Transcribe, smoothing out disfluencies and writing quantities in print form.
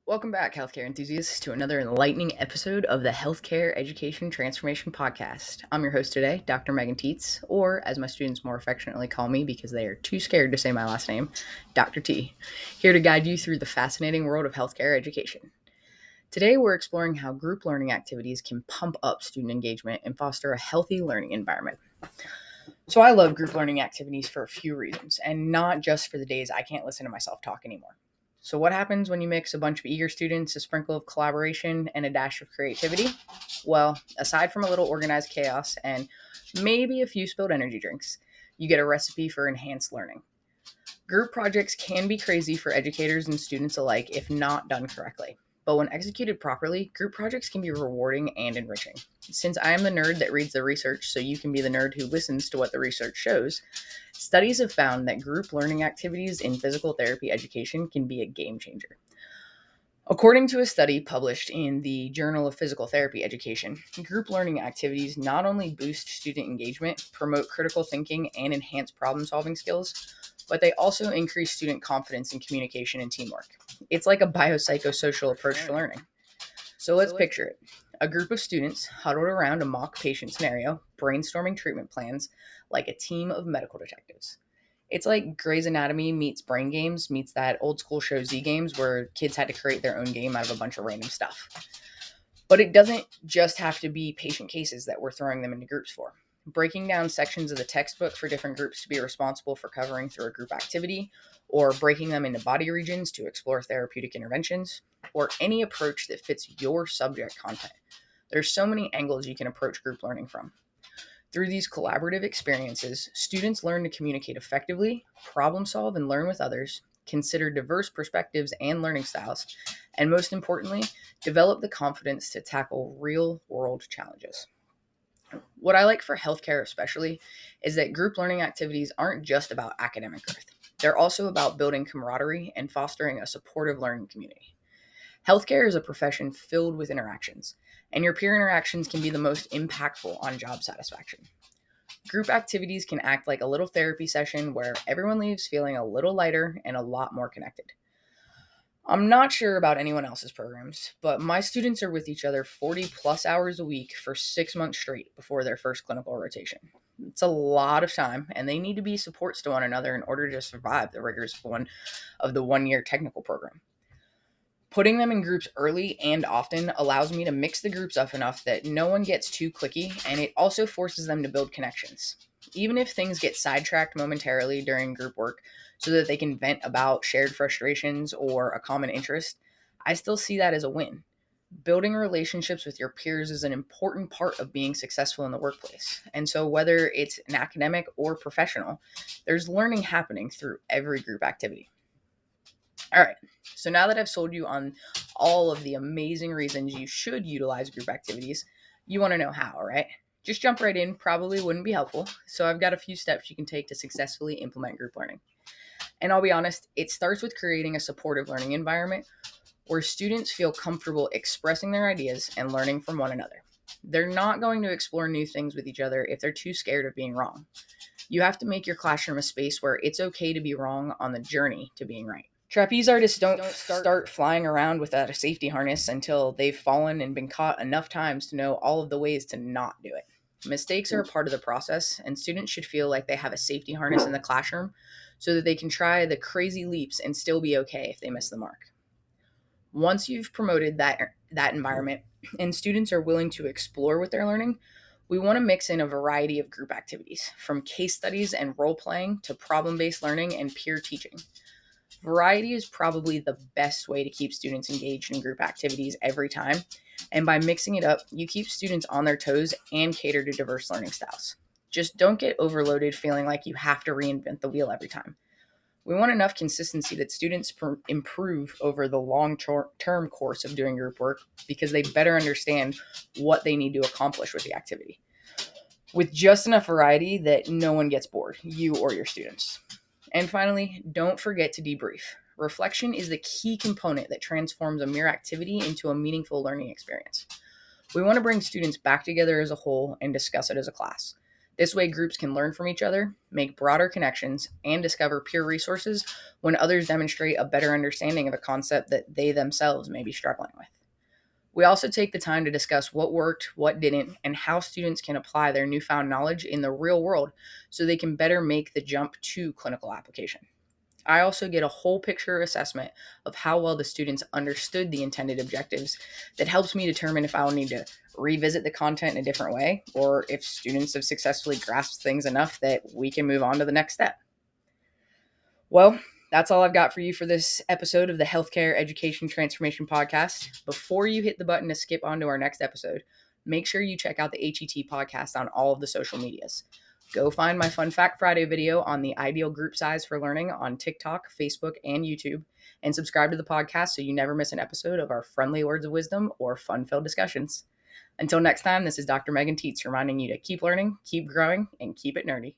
Welcome back, healthcare enthusiasts, to another enlightening episode of the Healthcare Education Transformation Podcast. I'm your host today, Dr. Meghan Teitz, or as my students more affectionately call me because they are too scared to say my last name, Dr. T, here to guide you through the fascinating world of healthcare education. Today, we're exploring how group learning activities can pump up student engagement and foster a healthy learning environment. So I love group learning activities for a few reasons, and not just for the days I can't listen to myself talk anymore. So what happens when you mix a bunch of eager students, a sprinkle of collaboration, and a dash of creativity? Well, aside from a little organized chaos and maybe a few spilled energy drinks, you get a recipe for enhanced learning. Group projects can be crazy for educators and students alike if not done correctly. But when executed properly, group projects can be rewarding and enriching. Since I am the nerd that reads the research so you can be the nerd who listens to what the research shows, studies have found that group learning activities in physical therapy education can be a game changer. According to a study published in the Journal of Physical Therapy Education, group learning activities not only boost student engagement, promote critical thinking, and enhance problem-solving skills, but they also increase student confidence in communication and teamwork. It's like a biopsychosocial approach to learning. So let's picture it. A group of students huddled around a mock patient scenario, brainstorming treatment plans like a team of medical detectives. It's like Grey's Anatomy meets Brain Games meets that old school show Z Games where kids had to create their own game out of a bunch of random stuff. But it doesn't just have to be patient cases that we're throwing them into groups for. Breaking down sections of the textbook for different groups to be responsible for covering through a group activity, or breaking them into body regions to explore therapeutic interventions, or any approach that fits your subject content. There's so many angles you can approach group learning from. Through these collaborative experiences, students learn to communicate effectively, problem solve and learn with others, consider diverse perspectives and learning styles, and most importantly, develop the confidence to tackle real-world challenges. What I like for healthcare especially is that group learning activities aren't just about academic growth. They're also about building camaraderie and fostering a supportive learning community. Healthcare is a profession filled with interactions, and your peer interactions can be the most impactful on job satisfaction. Group activities can act like a little therapy session where everyone leaves feeling a little lighter and a lot more connected. I'm not sure about anyone else's programs, but my students are with each other 40 plus hours a week for 6 months straight before their first clinical rotation. It's a lot of time, and they need to be supports to one another in order to survive the rigors of the 1 year technical program. Putting them in groups early and often allows me to mix the groups up enough that no one gets too cliquey, and it also forces them to build connections. Even if things get sidetracked momentarily during group work so that they can vent about shared frustrations or a common interest, I still see that as a win. Building relationships with your peers is an important part of being successful in the workplace. And so whether it's an academic or professional, there's learning happening through every group activity. All right, so now that I've sold you on all of the amazing reasons you should utilize group activities, you want to know how, right? Just jump right in, probably wouldn't be helpful. So I've got a few steps you can take to successfully implement group learning. And I'll be honest, it starts with creating a supportive learning environment where students feel comfortable expressing their ideas and learning from one another. They're not going to explore new things with each other if they're too scared of being wrong. You have to make your classroom a space where it's okay to be wrong on the journey to being right. Trapeze artists don't start flying around without a safety harness until they've fallen and been caught enough times to know all of the ways to not do it. Mistakes are a part of the process, and students should feel like they have a safety harness in the classroom so that they can try the crazy leaps and still be okay if they miss the mark. Once you've promoted that environment and students are willing to explore what they're learning, we want to mix in a variety of group activities, from case studies and role playing to problem-based learning and peer teaching. Variety is probably the best way to keep students engaged in group activities every time, and by mixing it up, you keep students on their toes and cater to diverse learning styles. Just don't get overloaded feeling like you have to reinvent the wheel every time. We want enough consistency that students improve over the long-term course of doing group work because they better understand what they need to accomplish with the activity. With just enough variety that no one gets bored, you or your students. And finally, don't forget to debrief. Reflection is the key component that transforms a mere activity into a meaningful learning experience. We want to bring students back together as a whole and discuss it as a class. This way, groups can learn from each other, make broader connections, and discover peer resources when others demonstrate a better understanding of a concept that they themselves may be struggling with. We also take the time to discuss what worked, what didn't, and how students can apply their newfound knowledge in the real world so they can better make the jump to clinical application. I also get a whole picture assessment of how well the students understood the intended objectives that helps me determine if I'll need to revisit the content in a different way or if students have successfully grasped things enough that we can move on to the next step. Well, that's all I've got for you for this episode of the Healthcare Education Transformation Podcast. Before you hit the button to skip on to our next episode, make sure you check out the HET podcast on all of the social medias. Go find my Fun Fact Friday video on the ideal group size for learning on TikTok, Facebook, and YouTube, and subscribe to the podcast so you never miss an episode of our friendly words of wisdom or fun-filled discussions. Until next time, this is Dr. Meghan Teitz reminding you to keep learning, keep growing, and keep it nerdy.